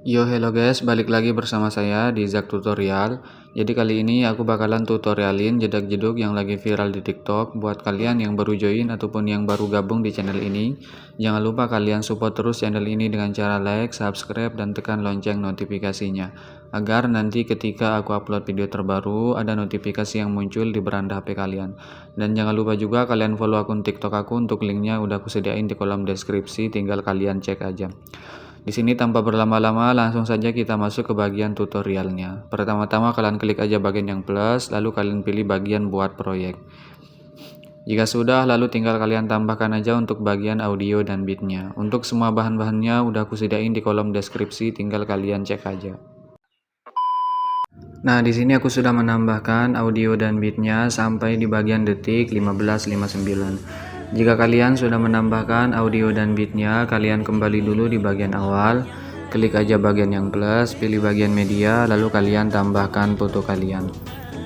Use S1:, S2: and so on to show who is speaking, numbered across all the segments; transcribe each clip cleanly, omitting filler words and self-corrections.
S1: Yo, hello guys, balik lagi bersama saya di Zak Tutorial. Jadi kali ini aku bakalan tutorialin jedak-jeduk yang lagi viral di TikTok. Buat kalian yang baru join ataupun yang baru gabung di channel ini, jangan lupa kalian support terus channel ini dengan cara like, subscribe, dan tekan lonceng notifikasinya, agar nanti ketika aku upload video terbaru ada notifikasi yang muncul di beranda HP kalian. Dan jangan lupa juga kalian follow akun TikTok aku, untuk linknya udah aku sediain di kolom deskripsi, tinggal kalian cek aja. Di sini tanpa berlama-lama langsung saja kita masuk ke bagian tutorialnya. Pertama-tama kalian klik aja bagian yang plus, lalu kalian pilih bagian buat proyek. Jika sudah, lalu tinggal kalian tambahkan aja untuk bagian audio dan beatnya. Untuk semua bahan-bahannya udah aku sediain di kolom deskripsi, tinggal kalian cek aja. Nah, di sini aku sudah menambahkan audio dan beatnya sampai di bagian detik 15.59. Jika kalian sudah menambahkan audio dan beatnya, kalian kembali dulu di bagian awal, klik aja bagian yang plus, pilih bagian media, lalu kalian tambahkan foto kalian.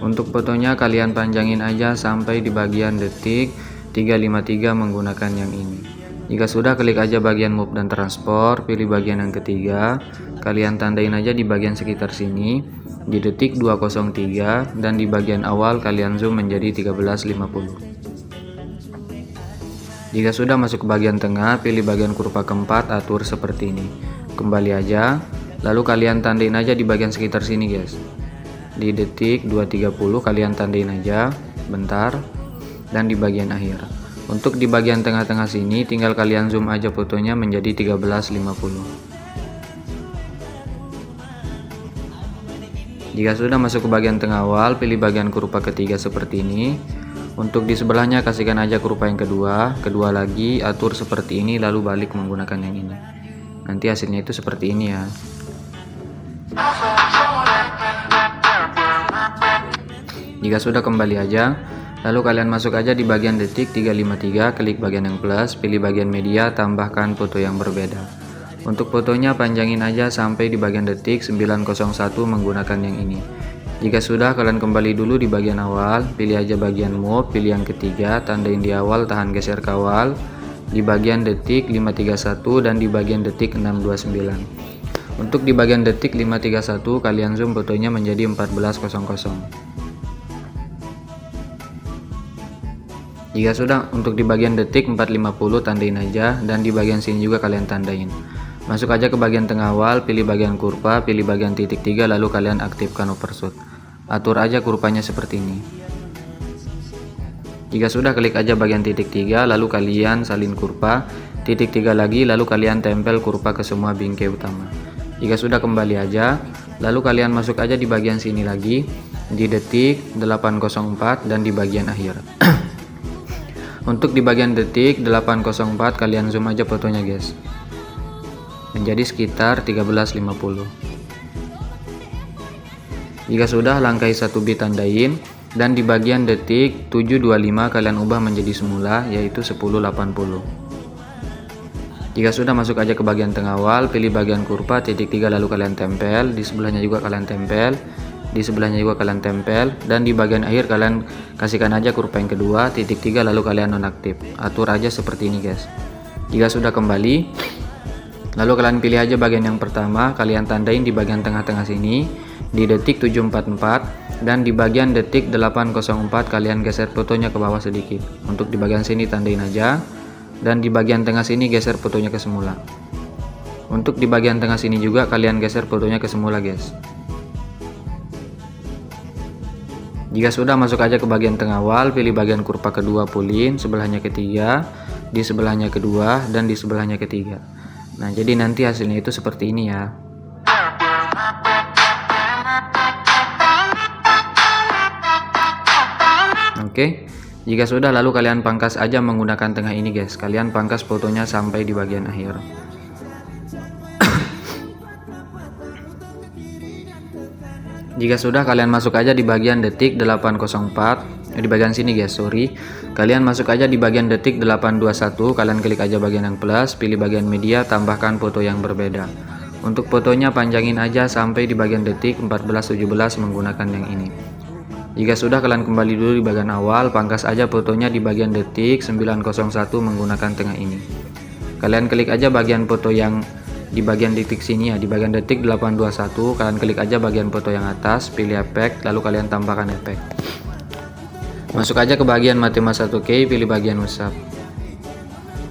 S1: Untuk fotonya kalian panjangin aja sampai di bagian detik 353 menggunakan yang ini. Jika sudah, klik aja bagian move dan transport, pilih bagian yang ketiga, kalian tandain aja di bagian sekitar sini, di detik 203, dan di bagian awal kalian zoom menjadi 1350. Jika sudah masuk ke bagian tengah, pilih bagian kurva keempat, atur seperti ini. Kembali aja, lalu kalian tandain aja di bagian sekitar sini guys. Di detik 230 kalian tandain aja, bentar, dan di bagian akhir. Untuk di bagian tengah-tengah sini, tinggal kalian zoom aja fotonya menjadi 1350. Jika sudah masuk ke bagian tengah awal, pilih bagian kurva ketiga seperti ini. Untuk di sebelahnya kasihkan aja kurva yang kedua lagi, atur seperti ini, lalu balik menggunakan yang ini. Nanti hasilnya itu seperti ini ya. Jika sudah, kembali aja, lalu kalian masuk aja di bagian detik 353, klik bagian yang plus, pilih bagian media, tambahkan foto yang berbeda. Untuk fotonya panjangin aja sampai di bagian detik 901 menggunakan yang ini. Jika sudah, kalian kembali dulu di bagian awal, pilih aja bagian move, pilih yang ketiga, tandain di awal, tahan geser kawal, di bagian detik 531 dan di bagian detik 629. Untuk di bagian detik 531 kalian zoom fotonya menjadi 1400. Jika sudah, untuk di bagian detik 450 tandain aja, dan di bagian sini juga kalian tandain. Masuk aja ke bagian tengah awal, pilih bagian kurva, pilih bagian titik 3, lalu kalian aktifkan overshoot. Atur aja kurvanya seperti ini. Jika sudah, klik aja bagian titik 3, lalu kalian salin kurva, titik 3 lagi, lalu kalian tempel kurva ke semua bingkai utama. Jika sudah, kembali aja, lalu kalian masuk aja di bagian sini lagi, di detik 804 dan di bagian akhir. Untuk di bagian detik 804 kalian zoom aja fotonya guys, menjadi sekitar 1350. Jika sudah, langkai 1 bit tandain, dan di bagian detik 725 kalian ubah menjadi semula, yaitu 1080. Jika sudah, masuk aja ke bagian tengah awal, pilih bagian kurva titik 3, lalu kalian tempel, di sebelahnya juga kalian tempel, di sebelahnya juga kalian tempel, dan di bagian akhir kalian kasihkan aja kurva yang kedua titik 3, lalu kalian nonaktif. Atur aja seperti ini guys. Jika sudah, kembali, lalu kalian pilih aja bagian yang pertama, kalian tandain di bagian tengah-tengah sini, di detik 744, dan di bagian detik 804 kalian geser fotonya ke bawah sedikit. Untuk di bagian sini tandain aja, dan di bagian tengah sini geser fotonya ke semula. Untuk di bagian tengah sini juga kalian geser fotonya ke semula guys. Jika sudah, masuk aja ke bagian tengah awal, pilih bagian kurva kedua, pulin, sebelahnya ketiga, di sebelahnya kedua, dan di sebelahnya ketiga. Nah, jadi nanti hasilnya itu seperti ini ya. Oke, jika sudah, lalu kalian pangkas aja menggunakan tengah ini guys. Kalian pangkas fotonya sampai di bagian akhir. Jika sudah, kalian masuk aja di bagian detik 804, di bagian sini guys, sorry. Kalian masuk aja di bagian detik 821, kalian klik aja bagian yang plus, pilih bagian media, tambahkan foto yang berbeda. Untuk fotonya panjangin aja sampai di bagian detik 1417 menggunakan yang ini. Jika sudah, kalian kembali dulu di bagian awal, pangkas aja fotonya di bagian detik 901 menggunakan tengah ini. Kalian klik aja bagian foto yang di bagian detik sini ya, di bagian detik 821 kalian klik aja bagian foto yang atas, pilih efek, lalu kalian tambahkan efek. Masuk aja ke bagian Matima 1K, pilih bagian usap.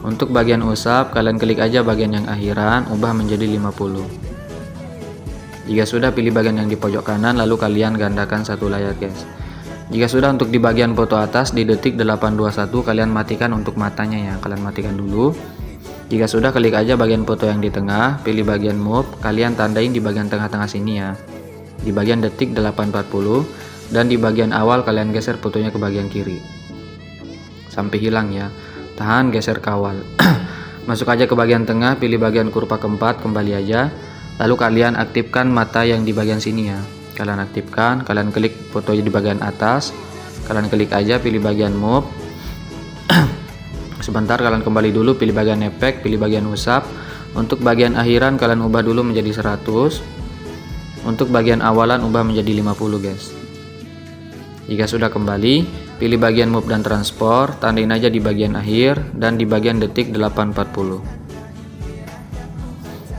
S1: Untuk bagian usap kalian klik aja bagian yang akhiran, ubah menjadi 50. Jika sudah, pilih bagian yang di pojok kanan, lalu kalian gandakan satu layar guys. Jika sudah, untuk di bagian foto atas di detik 821 kalian matikan untuk matanya ya, kalian matikan dulu. Jika sudah, klik aja bagian foto yang di tengah, pilih bagian move, kalian tandain di bagian tengah-tengah sini ya, di bagian detik 840, dan di bagian awal kalian geser fotonya ke bagian kiri sampai hilang ya. Tahan, geser kawal. Masuk aja ke bagian tengah, pilih bagian kurva keempat, kembali aja, lalu kalian aktifkan mata yang di bagian sini ya, kalian aktifkan, kalian klik fotonya di bagian atas, kalian klik aja, pilih bagian move. Sebentar, kalian kembali dulu, pilih bagian efek, pilih bagian usap. Untuk bagian akhiran kalian ubah dulu menjadi 100. Untuk bagian awalan ubah menjadi 50 guys. Jika sudah, kembali pilih bagian move dan transport, tandain aja di bagian akhir dan di bagian detik 840.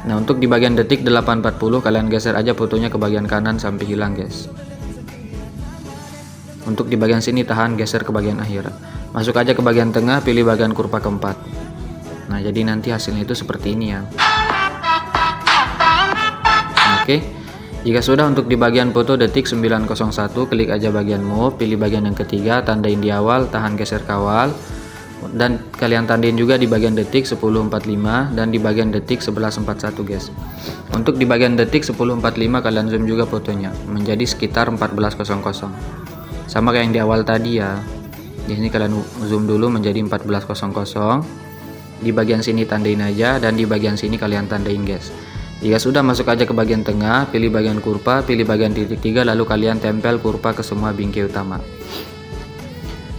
S1: Nah, untuk di bagian detik 840 kalian geser aja fotonya ke bagian kanan sampai hilang guys. Untuk di bagian sini tahan, geser ke bagian akhir. Masuk aja ke bagian tengah, pilih bagian kurva keempat. Nah, jadi nanti hasilnya itu seperti ini ya. Oke. Jika sudah, untuk di bagian foto detik 901 klik aja bagian move, pilih bagian yang ketiga, tandain di awal, tahan, geser kawal, dan kalian tandain juga di bagian detik 1045 dan di bagian detik 1141 guys. Untuk di bagian detik 1045 kalian zoom juga fotonya menjadi sekitar 1400, sama kayak yang di awal tadi ya. Di sini kalian zoom dulu menjadi 1400. Di bagian sini tandain aja dan di bagian sini kalian tandain guys. Jika sudah, masuk aja ke bagian tengah, pilih bagian kurva, pilih bagian titik 3, lalu kalian tempel kurva ke semua bingkai utama.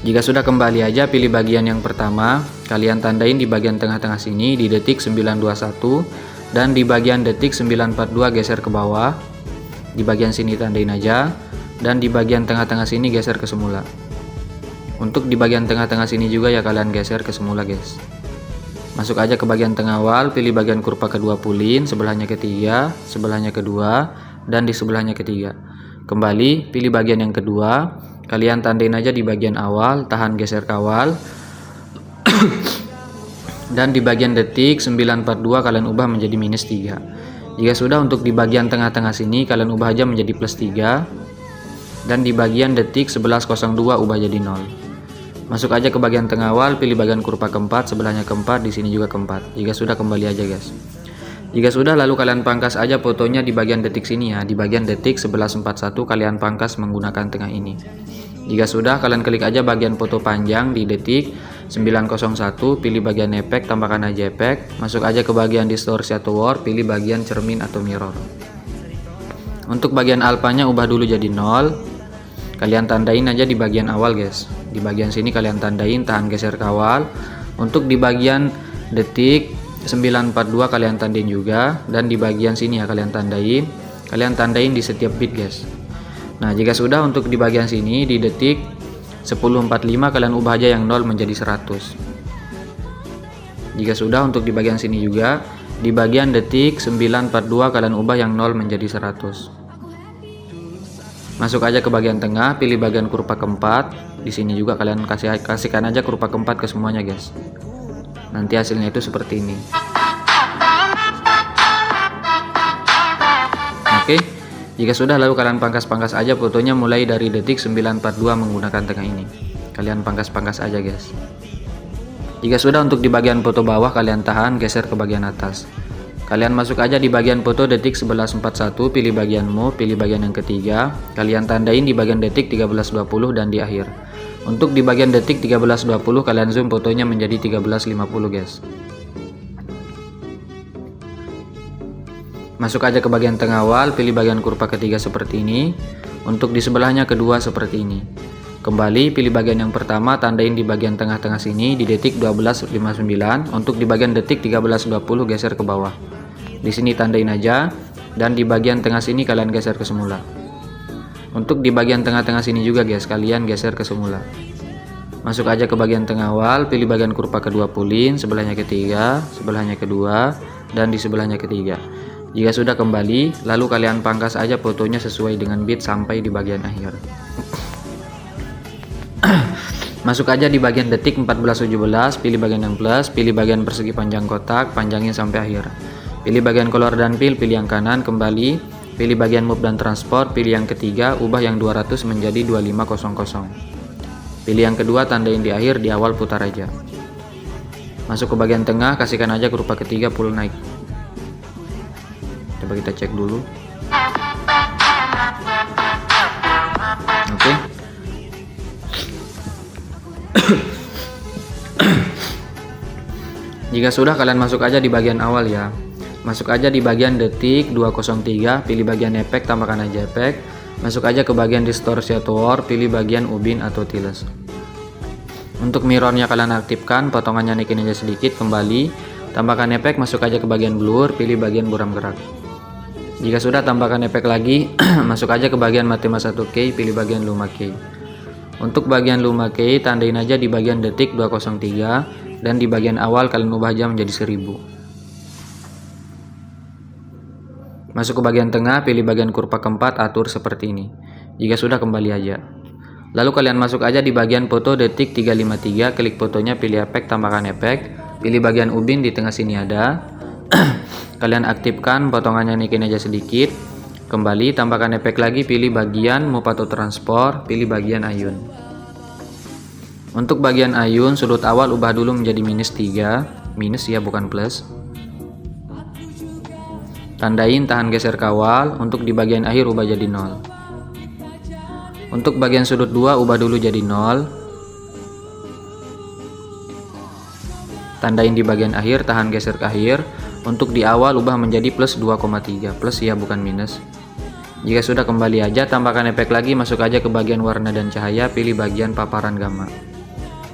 S1: Jika sudah, kembali aja, pilih bagian yang pertama, kalian tandain di bagian tengah-tengah sini di detik 921 dan di bagian detik 942 geser ke bawah. Di bagian sini tandain aja dan di bagian tengah-tengah sini geser ke semula. Untuk di bagian tengah-tengah sini juga ya kalian geser ke semula guys. Masuk aja ke bagian tengah awal, pilih bagian kurva kedua pulin, sebelahnya ketiga, sebelahnya kedua, dan di sebelahnya ketiga. Kembali, pilih bagian yang kedua, kalian tandain aja di bagian awal, tahan, geser kawal. Dan di bagian detik 942 kalian ubah menjadi -3. Jika sudah, untuk di bagian tengah-tengah sini kalian ubah aja menjadi +3. Dan di bagian detik 1102 ubah jadi 0. Masuk aja ke bagian tengah awal, pilih bagian kurva keempat, sebelahnya keempat, di sini juga keempat. Jika sudah, kembali aja guys. Jika sudah, lalu kalian pangkas aja fotonya di bagian detik sini ya, di bagian detik 1141 kalian pangkas menggunakan tengah ini. Jika sudah, kalian klik aja bagian foto panjang di detik 901, pilih bagian efek, tambahkan aja efek. Masuk aja ke bagian distorsi atau warp, pilih bagian cermin atau mirror. Untuk bagian alfanya ubah dulu jadi 0. Kalian tandain aja di bagian awal guys. Di bagian sini kalian tandain, tahan, geser kawal. Untuk di bagian detik 942 kalian tandain juga, dan di bagian sini ya kalian tandain di setiap bit guys. Nah, jika sudah, untuk di bagian sini di detik 1045 kalian ubah aja yang 0 menjadi 100. Jika sudah, untuk di bagian sini juga di bagian detik 942 kalian ubah yang 0 menjadi 100. Masuk aja ke bagian tengah, pilih bagian kurva keempat. Di sini juga kalian kasihkan aja kurva keempat ke semuanya guys. Nanti hasilnya itu seperti ini. Oke. Jika sudah, lalu kalian pangkas-pangkas aja fotonya mulai dari detik 942 menggunakan tengah ini. Kalian pangkas-pangkas aja guys. Jika sudah, untuk di bagian foto bawah kalian tahan, geser ke bagian atas. Kalian masuk aja di bagian foto detik 1141, pilih bagian move, pilih bagian yang ketiga. Kalian tandain di bagian detik 1320 dan di akhir. Untuk di bagian detik 1320 kalian zoom fotonya menjadi 1350 guys. Masuk aja ke bagian tengah awal, pilih bagian kurva ketiga seperti ini. Untuk di sebelahnya kedua seperti ini. Kembali, pilih bagian yang pertama, tandain di bagian tengah-tengah sini di detik 1259. Untuk di bagian detik 1320 geser ke bawah. Di sini tandain aja, dan di bagian tengah sini kalian geser ke semula. Untuk di bagian tengah-tengah sini juga guys, kalian geser ke semula. Masuk aja ke bagian tengah awal, pilih bagian kurva kedua pulin, sebelahnya ketiga, sebelahnya kedua, dan di sebelahnya ketiga. Jika sudah kembali, lalu kalian pangkas aja fotonya sesuai dengan bit sampai di bagian akhir. Masuk aja di bagian detik 14:17, pilih bagian yang plus, pilih bagian persegi panjang kotak, panjangin sampai akhir. Pilih bagian color dan pilih yang kanan, kembali, pilih bagian move dan transport, pilih yang ketiga, ubah yang 200 menjadi 2500. Pilih yang kedua, tandain di akhir, di awal putar aja. Masuk ke bagian tengah, kasihkan aja kurva ketiga full naik. Coba kita cek dulu. Oke. Jika sudah, kalian masuk aja di bagian awal ya. Masuk aja di bagian detik 203, pilih bagian efek, tambahkan aja efek. Masuk aja ke bagian distorsi atau warp, pilih bagian ubin atau tiles. Untuk mirrornya kalian aktifkan, potongannya naikin aja sedikit, kembali. Tambahkan efek, masuk aja ke bagian blur, pilih bagian buram gerak. Jika sudah, tambahkan efek lagi, masuk aja ke bagian Matima 1K, pilih bagian Luma K. Untuk bagian Luma K, tandain aja di bagian detik 203. Dan di bagian awal kalian ubah aja menjadi 1000. Masuk ke bagian tengah, pilih bagian kurva keempat, atur seperti ini. Jika sudah, kembali aja. Lalu kalian masuk aja di bagian foto detik 353, klik fotonya, pilih efek, tambahkan efek. Pilih bagian ubin, di tengah sini ada. Kalian aktifkan, potongannya naikin aja sedikit. Kembali, tambahkan efek lagi, pilih bagian move atau transport, pilih bagian ayun. Untuk bagian ayun, sudut awal ubah dulu menjadi -3, minus ya bukan plus. Tandain tahan geser kawal, untuk di bagian akhir ubah jadi 0. Untuk bagian sudut 2 ubah dulu jadi 0. Tandain di bagian akhir, tahan geser ke akhir. Untuk di awal ubah menjadi plus 2,3, plus ya bukan minus. Jika sudah, kembali aja, tambahkan efek lagi, masuk aja ke bagian warna dan cahaya, pilih bagian paparan gamma.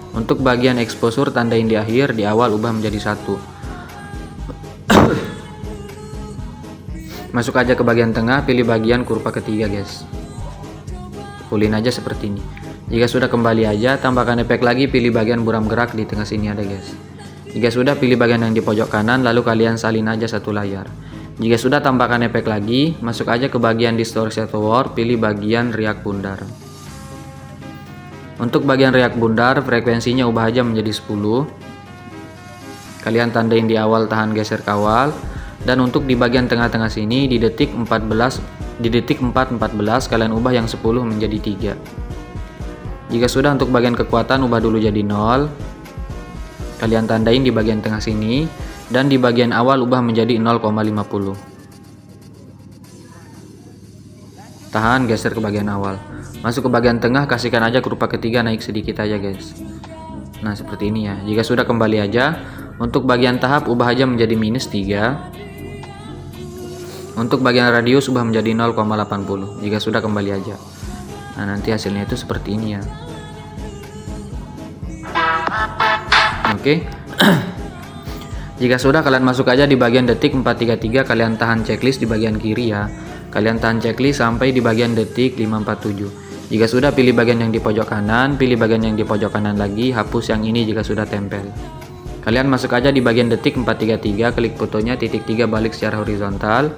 S1: Untuk bagian exposure, tandain di akhir, di awal ubah menjadi 1. Masuk aja ke bagian tengah, pilih bagian kurva ketiga guys. Fullin aja seperti ini. Jika sudah, kembali aja, tambahkan efek lagi, pilih bagian buram gerak, di tengah sini ada guys. Jika sudah, pilih bagian yang di pojok kanan, lalu kalian salin aja satu layar. Jika sudah, tambahkan efek lagi, masuk aja ke bagian distorsi atau warp, pilih bagian riak bundar. Untuk bagian riak bundar, frekuensinya ubah aja menjadi 10. Kalian tandain di awal, tahan geser kawal. Dan untuk di bagian tengah-tengah sini, di detik 4:14, kalian ubah yang 10 menjadi 3. Jika sudah, untuk bagian kekuatan ubah dulu jadi 0. Kalian tandain di bagian tengah sini, dan di bagian awal ubah menjadi 0,50. Tahan geser ke bagian awal. Masuk ke bagian tengah, kasihkan aja kurva ketiga naik sedikit aja guys. Nah seperti ini ya. Jika sudah, kembali aja. Untuk bagian tahap ubah aja menjadi -3. Untuk bagian radius ubah menjadi 0,80. Jika sudah, kembali aja. Nah nanti hasilnya itu seperti ini ya. Oke. Jika sudah, kalian masuk aja di bagian detik 433, kalian tahan checklist di bagian kiri ya. Kalian tahan checklist sampai di bagian detik 547. Jika sudah, pilih bagian yang di pojok kanan, pilih bagian yang di pojok kanan lagi, hapus yang ini jika sudah tempel. Kalian masuk aja di bagian detik 433, klik fotonya, titik 3 balik secara horizontal.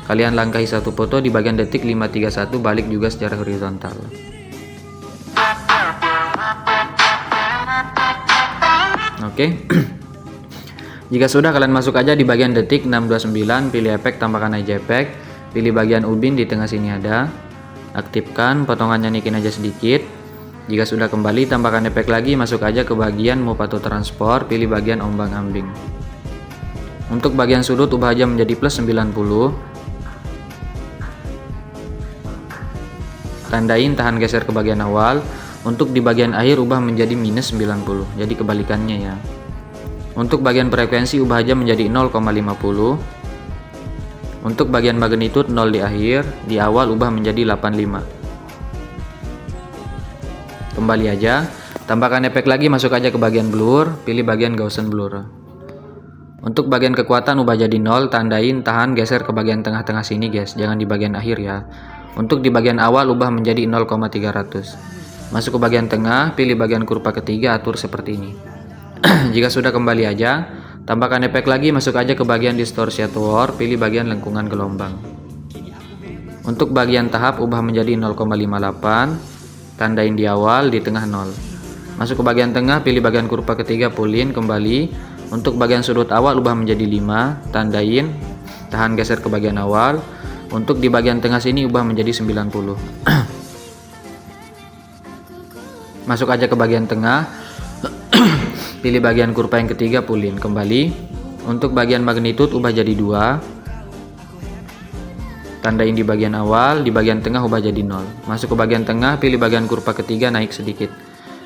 S1: Kalian langkahi satu foto di bagian detik 531, balik juga secara horizontal. Oke. Jika sudah, kalian masuk aja di bagian detik 629, pilih efek, tambahkan aja efek, pilih bagian ubin, di tengah sini ada. Aktifkan, potongannya naikin aja sedikit. Jika sudah, kembali, tambahkan efek lagi, masuk aja ke bagian move atau transport, pilih bagian ombang ambing. Untuk bagian sudut ubah aja menjadi plus 90. Tandain tahan geser ke bagian awal. Untuk di bagian akhir ubah menjadi minus 90, jadi kebalikannya ya. Untuk bagian frekuensi ubah aja menjadi 0,50. Untuk bagian magnitude 0 di akhir, di awal ubah menjadi 85. Kembali aja, tambahkan efek lagi, masuk aja ke bagian blur, pilih bagian Gaussian blur. Untuk bagian kekuatan ubah jadi 0, tandain tahan geser ke bagian tengah-tengah sini guys, jangan di bagian akhir ya. Untuk di bagian awal ubah menjadi 0,300. Masuk ke bagian tengah, pilih bagian kurva ketiga, atur seperti ini. Jika sudah, kembali aja, Tambahkan efek lagi, masuk aja ke bagian distorsi atau warp, pilih bagian lengkungan gelombang. Untuk bagian tahap, ubah menjadi 0,58, tandain di awal, di tengah 0. Masuk ke bagian tengah, pilih bagian kurva ketiga, pull in, kembali. Untuk bagian sudut awal, ubah menjadi 5, tandain, tahan geser ke bagian awal. Untuk di bagian tengah sini, ubah menjadi 90. Masuk aja ke bagian tengah, pilih bagian kurva yang ketiga, pull in, kembali. Untuk bagian magnitude, ubah jadi 2, tandain di bagian awal, di bagian tengah ubah jadi 0. Masuk ke bagian tengah, pilih bagian kurva ketiga, naik sedikit,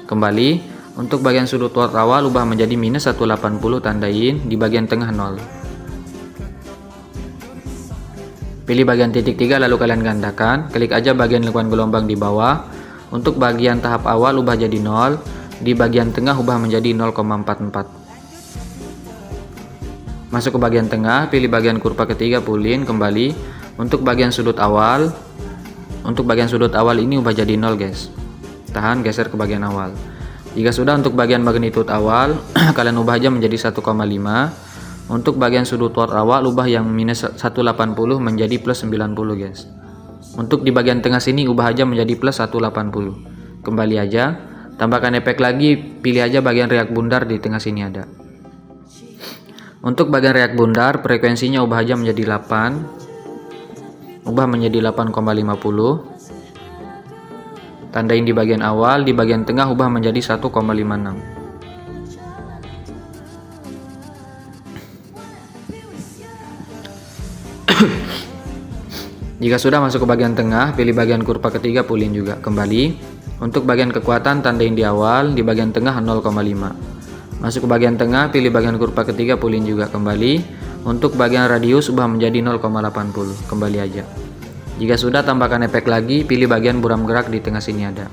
S1: kembali. Untuk bagian sudut warp awal, ubah menjadi minus 180, tandain di bagian tengah 0. Pilih bagian titik 3, lalu kalian gandakan, klik aja bagian lingkungan gelombang di bawah. Untuk bagian tahap awal, ubah jadi 0, di bagian tengah ubah menjadi 0,44. Masuk ke bagian tengah, pilih bagian kurva ketiga, pull in, kembali. Untuk bagian sudut awal, ini ubah jadi 0 guys, tahan geser ke bagian awal. Jika sudah, untuk bagian magnitude awal kalian ubah aja menjadi 1,5. Untuk bagian sudut warp awal, ubah yang minus 180 menjadi plus 90 guys. Untuk di bagian tengah sini, ubah aja menjadi plus 180, kembali aja. Tambahkan efek lagi, pilih aja bagian riak bundar, di tengah sini ada. Untuk bagian riak bundar, frekuensinya ubah aja menjadi 8, ubah menjadi 8,50. Tandain di bagian awal, di bagian tengah ubah menjadi 1,56. Jika sudah, masuk ke bagian tengah, pilih bagian kurva ketiga, pull in juga, kembali. Untuk bagian kekuatan, tandain di awal, di bagian tengah 0,5. Masuk ke bagian tengah, pilih bagian kurva ketiga, pull in juga, kembali. Untuk bagian radius, ubah menjadi 0,80, kembali aja. Jika sudah, tambahkan efek lagi, pilih bagian buram gerak, di tengah sini ada.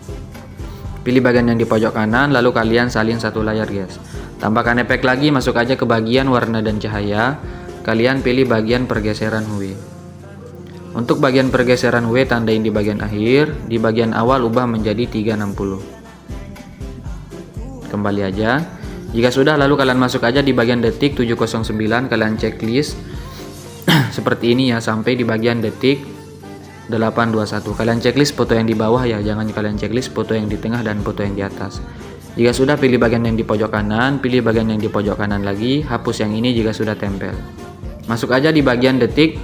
S1: Pilih bagian yang di pojok kanan, lalu kalian salin satu layar guys. Tambahkan efek lagi, masuk aja ke bagian warna dan cahaya. Kalian pilih bagian pergeseran hue. Untuk bagian pergeseran hue, tandain di bagian akhir, di bagian awal ubah menjadi 360. Kembali aja. Jika sudah, lalu kalian masuk aja di bagian detik 709, kalian checklist seperti ini ya, sampai di bagian detik 821. Kalian checklist foto yang di bawah ya, jangan kalian checklist foto yang di tengah dan foto yang di atas. Jika sudah, pilih bagian yang di pojok kanan, pilih bagian yang di pojok kanan lagi, hapus yang ini jika sudah tempel. Masuk aja di bagian detik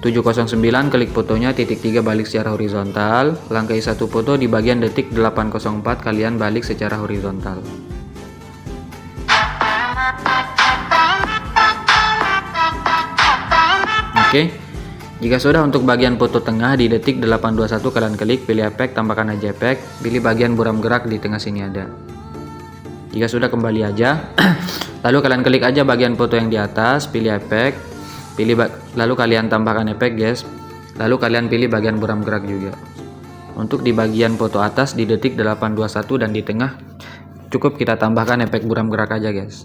S1: 709, klik fotonya, titik 3 balik secara horizontal, langkai satu foto di bagian detik 804, kalian balik secara horizontal. Oke. Jika sudah, untuk bagian foto tengah di detik 821, kalian klik, pilih efek, tambahkan aja efek, pilih bagian buram gerak, di tengah sini ada. Jika sudah, kembali aja. Lalu kalian klik aja bagian foto yang di atas, pilih efek, lalu kalian tambahkan efek guys. Lalu kalian pilih bagian buram gerak juga. Untuk di bagian foto atas di detik 821 dan di tengah, cukup kita tambahkan efek buram gerak aja guys.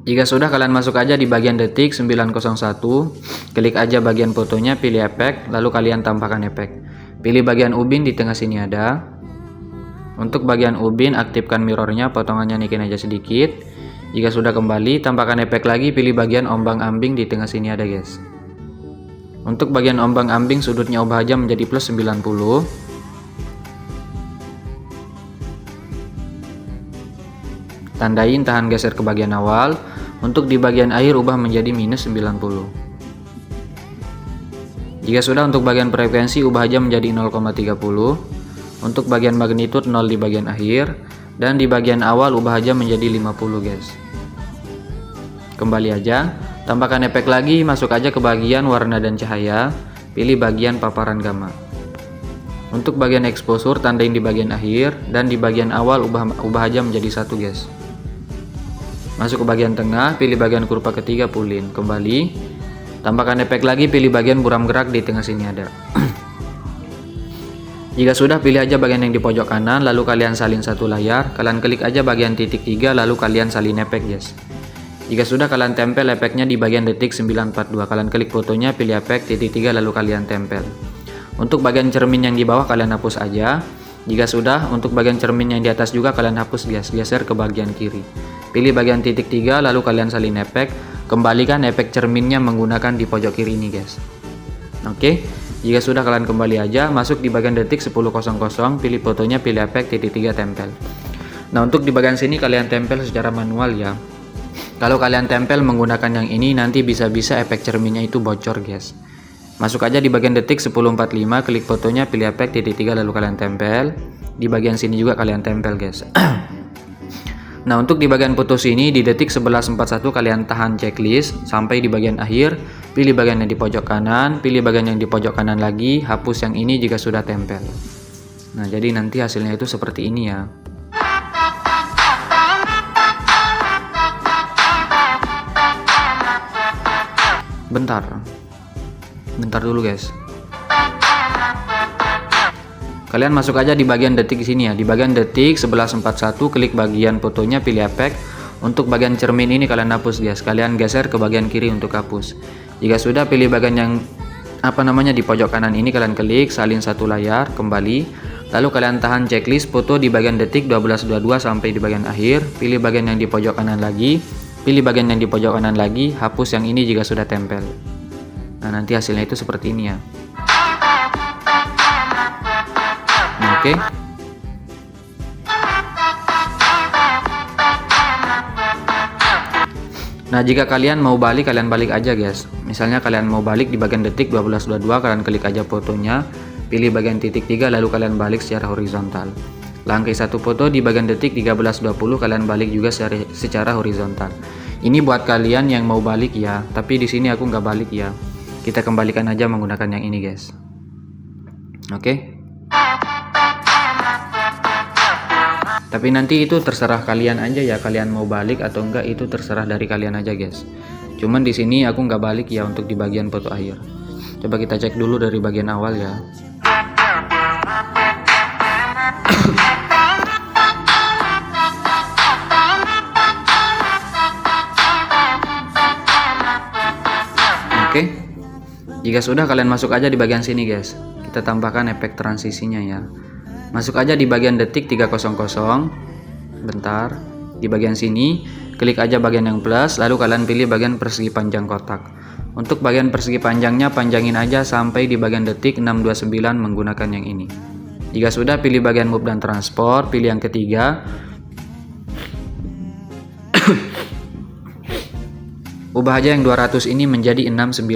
S1: Jika sudah, kalian masuk aja di bagian detik 901, klik aja bagian fotonya, pilih efek, lalu kalian tambahkan efek. Pilih bagian ubin, di tengah sini ada. Untuk bagian ubin, aktifkan mirrornya, potongannya naikin aja sedikit. Jika sudah, kembali, tambahkan efek lagi, pilih bagian ombang-ambing, di tengah sini ada guys. Untuk bagian ombang-ambing, sudutnya ubah aja menjadi plus 90. Tandain, tahan geser ke bagian awal. Untuk di bagian akhir ubah menjadi minus 90. Jika sudah, untuk bagian frekuensi ubah aja menjadi 0,30. Untuk bagian magnitude 0 di bagian akhir, dan di bagian awal ubah aja menjadi 50 guys. Kembali aja, tambahkan efek lagi, masuk aja ke bagian warna dan cahaya, pilih bagian paparan gamma. Untuk bagian exposure, tandain di bagian akhir, dan di bagian awal ubah aja menjadi 1 guys. Masuk ke bagian tengah, pilih bagian kurva ketiga, pull in, kembali. Tambahkan efek lagi, pilih bagian buram gerak, di tengah sini ada. Jika sudah, pilih aja bagian yang di pojok kanan, lalu kalian salin satu layar. Kalian klik aja bagian titik 3, lalu kalian salin efek guys. Jika sudah, kalian tempel efeknya di bagian detik 942. Kalian klik fotonya, pilih efek titik 3, lalu kalian tempel. Untuk bagian cermin yang di bawah kalian hapus aja. Jika sudah, untuk bagian cermin yang di atas juga kalian hapus guys, geser ke bagian kiri. Pilih bagian titik 3, lalu kalian salin efek. Kembalikan efek cerminnya menggunakan di pojok kiri ini guys. Oke, jika sudah kalian kembali aja, masuk di bagian detik 10.00, pilih fotonya, pilih efek titik 3 tempel. Nah, untuk di bagian sini kalian tempel secara manual ya. Kalau kalian tempel menggunakan yang ini, nanti bisa-bisa efek cerminnya itu bocor guys. Masuk aja di bagian detik 10.45, klik fotonya, pilih efek titik 3 lalu kalian tempel. Di bagian sini juga kalian tempel guys. Nah, untuk di bagian foto sini di detik 11.41 kalian tahan checklist sampai di bagian akhir, pilih bagian yang di pojok kanan, pilih bagian yang di pojok kanan lagi, hapus yang ini jika sudah tempel. Nah, jadi nanti hasilnya itu seperti ini ya. Bentar dulu guys. Kalian masuk aja di bagian detik sini ya. Di bagian detik 11.41 klik bagian fotonya, pilih efek. Untuk bagian cermin ini kalian hapus guys. Kalian geser ke bagian kiri untuk hapus. Jika sudah, pilih bagian yang di pojok kanan ini, kalian klik salin satu layar kembali. Lalu kalian tahan checklist foto di bagian detik 12.22 sampai di bagian akhir. Pilih bagian yang di pojok kanan lagi. Pilih bagian yang di pojok kanan lagi, hapus yang ini jika sudah tempel. Nah, nanti hasilnya itu seperti ini ya. Nah, oke. Nah, jika kalian mau balik, kalian balik aja guys. Misalnya kalian mau balik di bagian detik 12.22, kalian klik aja fotonya, pilih bagian titik 3 lalu kalian balik secara horizontal. Langkah satu foto di bagian detik 13.20 kalian balik juga secara horizontal. Ini buat kalian yang mau balik ya, tapi di sini aku nggak balik ya. Kita kembalikan aja menggunakan yang ini guys. Oke. Tapi nanti itu terserah kalian aja ya, kalian mau balik atau enggak itu terserah dari kalian aja guys. Cuman di sini aku nggak balik ya untuk di bagian foto akhir. Coba kita cek dulu dari bagian awal ya. Oke. Jika sudah, kalian masuk aja di bagian sini guys. Kita tambahkan efek transisinya ya. Masuk aja di bagian detik 300. Bentar. Di bagian sini klik aja bagian yang plus, lalu kalian pilih bagian persegi panjang kotak. Untuk bagian persegi panjangnya panjangin aja sampai di bagian detik 629 menggunakan yang ini. Jika sudah, pilih bagian move dan transport, pilih yang ketiga. Ubah aja yang 200 ini menjadi 6900.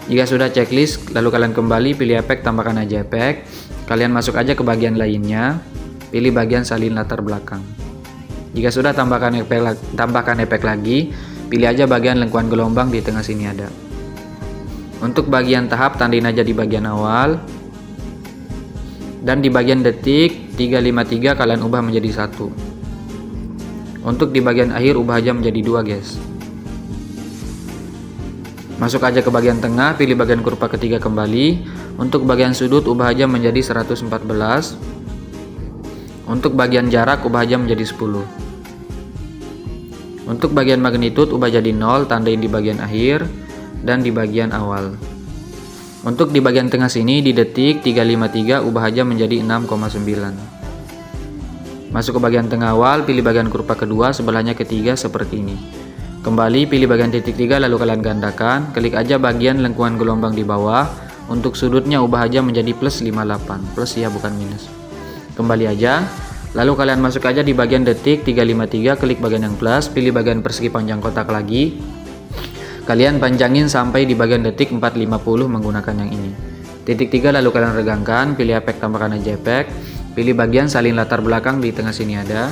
S1: Jika sudah checklist, lalu kalian kembali pilih efek, tambahkan aja efek. Kalian masuk aja ke bagian lainnya, pilih bagian salin latar belakang. Jika sudah, tambahkan efek lagi, pilih aja bagian lengkuan gelombang di tengah sini ada. Untuk bagian tahap tandain aja di bagian awal. Dan di bagian detik 353 kalian ubah menjadi 1. Untuk di bagian akhir ubah aja menjadi 2 guys. Masuk aja ke bagian tengah, pilih bagian kurva ketiga kembali. Untuk bagian sudut ubah aja menjadi 114. Untuk bagian jarak ubah aja menjadi 10. Untuk bagian magnitud ubah jadi 0, tandain di bagian akhir dan di bagian awal. Untuk di bagian tengah sini di detik 353 ubah aja menjadi 6,9. Masuk ke bagian tengah awal, pilih bagian kurva kedua, sebelahnya ketiga seperti ini. Kembali pilih bagian titik 3 lalu kalian gandakan, klik aja bagian lengkuan gelombang di bawah. Untuk sudutnya ubah aja menjadi plus 58, plus ya bukan minus. Kembali aja, lalu kalian masuk aja di bagian detik 353, klik bagian yang plus, pilih bagian persegi panjang kotak lagi. Kalian panjangin sampai di bagian detik 450 menggunakan yang ini. Titik 3 lalu kalian regangkan, pilih efek, tambahkan aja efek. Pilih bagian salin latar belakang di tengah sini ada.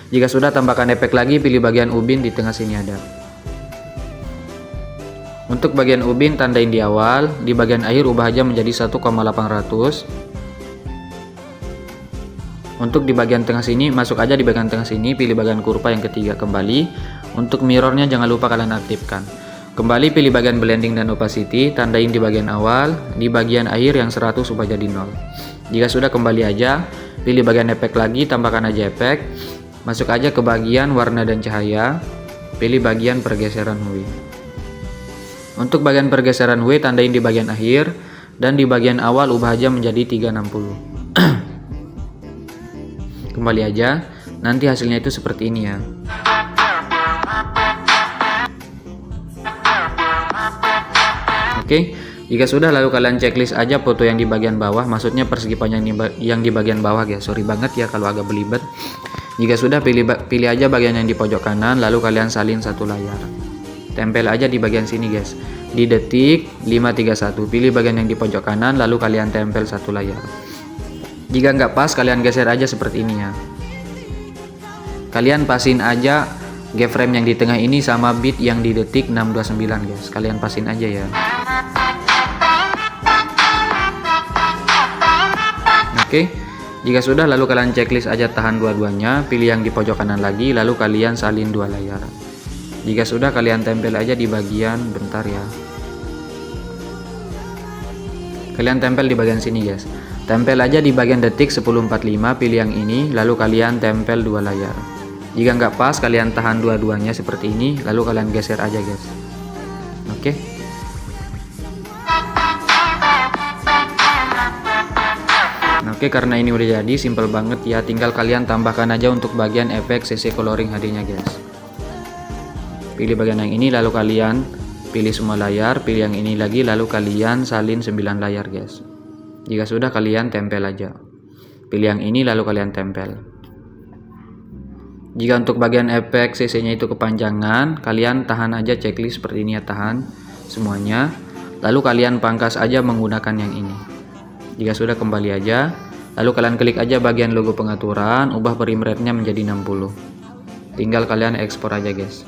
S1: Jika sudah, tambahkan efek lagi, pilih bagian ubin di tengah sini ada. Untuk bagian ubin tandain di awal, di bagian akhir ubah aja menjadi 1,800. Untuk di bagian tengah sini, masuk aja di bagian tengah sini, pilih bagian kurva yang ketiga kembali. Untuk mirrornya jangan lupa kalian aktifkan. Kembali pilih bagian blending dan opacity, tandain di bagian awal, di bagian akhir yang 100 ubah jadi 0. Jika sudah, kembali aja, pilih bagian efek lagi, tambahkan aja efek. Masuk aja ke bagian warna dan cahaya, pilih bagian pergeseran hue. Untuk bagian pergeseran hue tandain di bagian akhir, dan di bagian awal ubah aja menjadi 360. Kembali aja, nanti hasilnya itu seperti ini ya. Oke, jika sudah lalu kalian checklist aja foto yang di bagian bawah, maksudnya persegi panjang yang di bagian bawah guys. Sorry banget ya kalau agak belibet. Jika sudah pilih aja bagian yang di pojok kanan, lalu kalian salin satu layar. Tempel aja di bagian sini guys. Di detik 531, pilih bagian yang di pojok kanan, lalu kalian tempel satu layar. Jika nggak pas, kalian geser aja seperti ini ya. Kalian pasin aja keyframe yang di tengah ini sama bit yang di detik 629 guys. Kalian pasin aja ya. Oke, jika sudah lalu kalian checklist aja tahan dua-duanya, pilih yang di pojok kanan lagi, lalu kalian salin dua layar. Jika sudah kalian tempel aja di bagian, bentar ya. Kalian tempel di bagian sini guys. Tempel aja di bagian detik 1045, pilih yang ini, lalu kalian tempel dua layar. Jika nggak pas, kalian tahan dua-duanya seperti ini, lalu kalian geser aja guys. Oke. Oke, karena ini udah jadi, simple banget ya. Tinggal kalian tambahkan aja untuk bagian efek CC coloring HD-nya guys. Pilih bagian yang ini, lalu kalian pilih semua layar, pilih yang ini lagi, lalu kalian salin 9 layar guys. Jika sudah kalian tempel aja. Pilih yang ini, lalu kalian tempel. Jika untuk bagian efek CC-nya itu kepanjangan, kalian tahan aja checklist seperti ini ya, tahan semuanya. Lalu kalian pangkas aja menggunakan yang ini. Jika sudah kembali aja, lalu kalian klik aja bagian logo pengaturan, ubah frame rate-nya menjadi 60. Tinggal kalian ekspor aja guys.